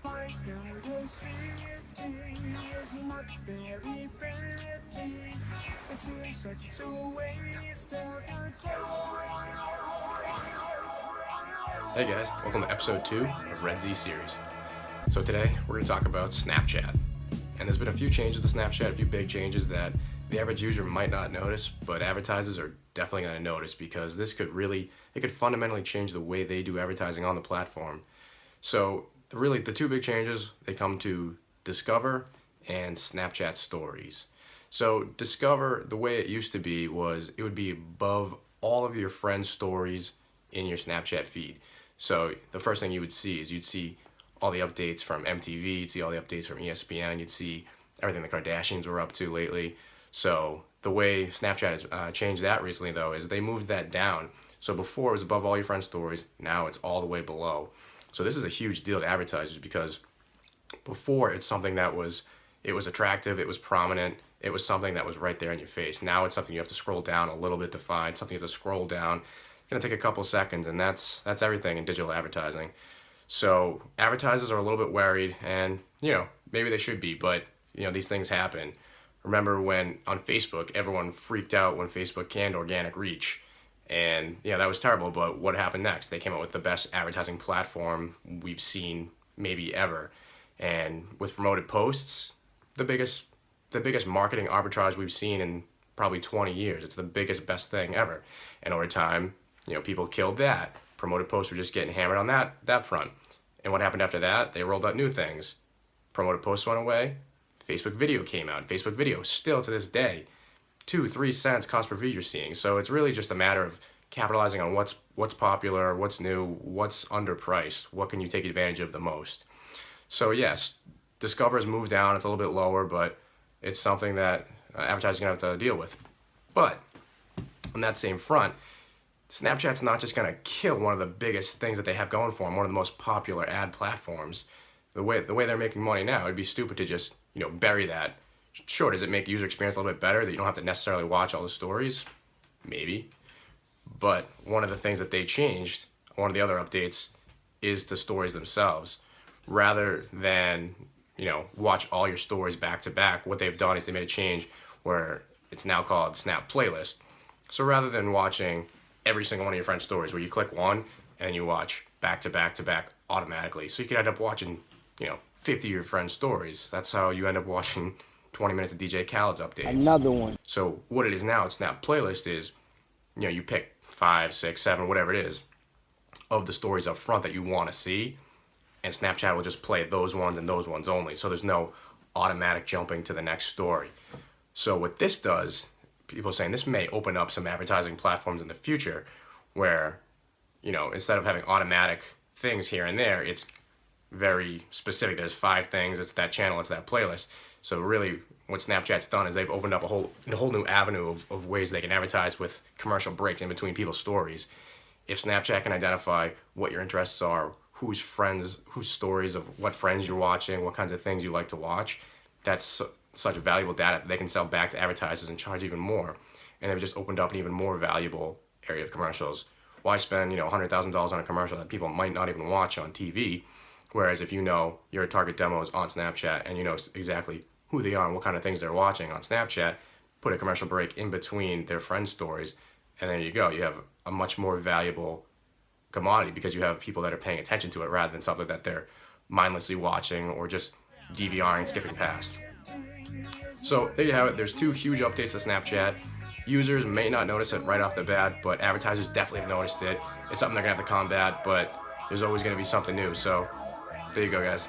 Hey guys, welcome to episode 2 of RedZSeries. So today we're going to talk about Snapchat. And there's been a few changes to Snapchat, a few big changes that the average user might not notice, but advertisers are definitely going to notice because it could fundamentally change the way they do advertising on the platform. So really the two big changes, they come to Discover and Snapchat Stories. So Discover, the way it used to be was it would be above all of your friends' stories in your Snapchat feed. So the first thing you would see is you'd see all the updates from MTV, you'd see all the updates from ESPN, you'd see everything the Kardashians were up to lately. So the way Snapchat has changed that recently though is they moved that down. So before it was above all your friends' stories, now it's all the way below. So this is a huge deal to advertisers because before it's something that was attractive, it was prominent, it was something that was right there in your face. Now it's something you have to scroll down a little bit to find, something you have to scroll down. It's gonna take a couple seconds, and that's everything in digital advertising. So advertisers are a little bit worried, and maybe they should be, but these things happen. Remember when on Facebook everyone freaked out when Facebook canned organic reach, and that was terrible. But what happened next? They came out with the best advertising platform we've seen maybe ever, and with promoted posts, the biggest marketing arbitrage we've seen in probably 20 years. It's the biggest, best thing ever, and over time, people killed that. Promoted posts were just getting hammered on that front. And what happened after that? They rolled out new things. Promoted posts went away. Facebook video came out. Facebook video still to this day, 2-3 cents cost per view you're seeing. So it's really just a matter of capitalizing on what's popular, what's new, what's underpriced, what can you take advantage of the most. So yes, Discover's moved down. It's a little bit lower, but it's something that advertisers are going to have to deal with. But on that same front, Snapchat's not just going to kill one of the biggest things that they have going for them, one of the most popular ad platforms. The way they're making money now, it'd be stupid to just bury that. Sure, does it make user experience a little bit better that you don't have to necessarily watch all the stories? Maybe. But one of the things that they changed, one of the other updates, is the stories themselves. Rather than watch all your stories back to back, what they've done is they made a change where it's now called Snap Playlist. So rather than watching every single one of your friends' stories where you click one and you watch back to back to back automatically. So you could end up watching, 50 of your friends' stories. That's how you end up watching 20 minutes of DJ Khaled's updates. Another one. So what it is now, it's Snap Playlist is, you pick 5, 6, 7, whatever it is, of the stories up front that you want to see, and Snapchat will just play those ones and those ones only. So there's no automatic jumping to the next story. So what this does, people are saying this may open up some advertising platforms in the future where, instead of having automatic things here and there, it's very specific. There's 5 things, it's that channel, it's that playlist. So really what Snapchat's done is they've opened up a whole new avenue of ways they can advertise with commercial breaks in between people's stories. If Snapchat can identify what your interests are, whose stories of what friends you're watching, what kinds of things you like to watch, that's such valuable data that they can sell back to advertisers and charge even more. And they've just opened up an even more valuable area of commercials. Why spend $100,000 on a commercial that people might not even watch on TV? Whereas if your target demo is on Snapchat and you know exactly who they are and what kind of things they're watching on Snapchat, put a commercial break in between their friends' stories, and there you go. You have a much more valuable commodity because you have people that are paying attention to it rather than something that they're mindlessly watching or just DVRing, skipping past. So there you have it. There's 2 huge updates to Snapchat. Users may not notice it right off the bat, but advertisers definitely have noticed it. It's something they're going to have to combat, but there's always going to be something new. So there you go, guys.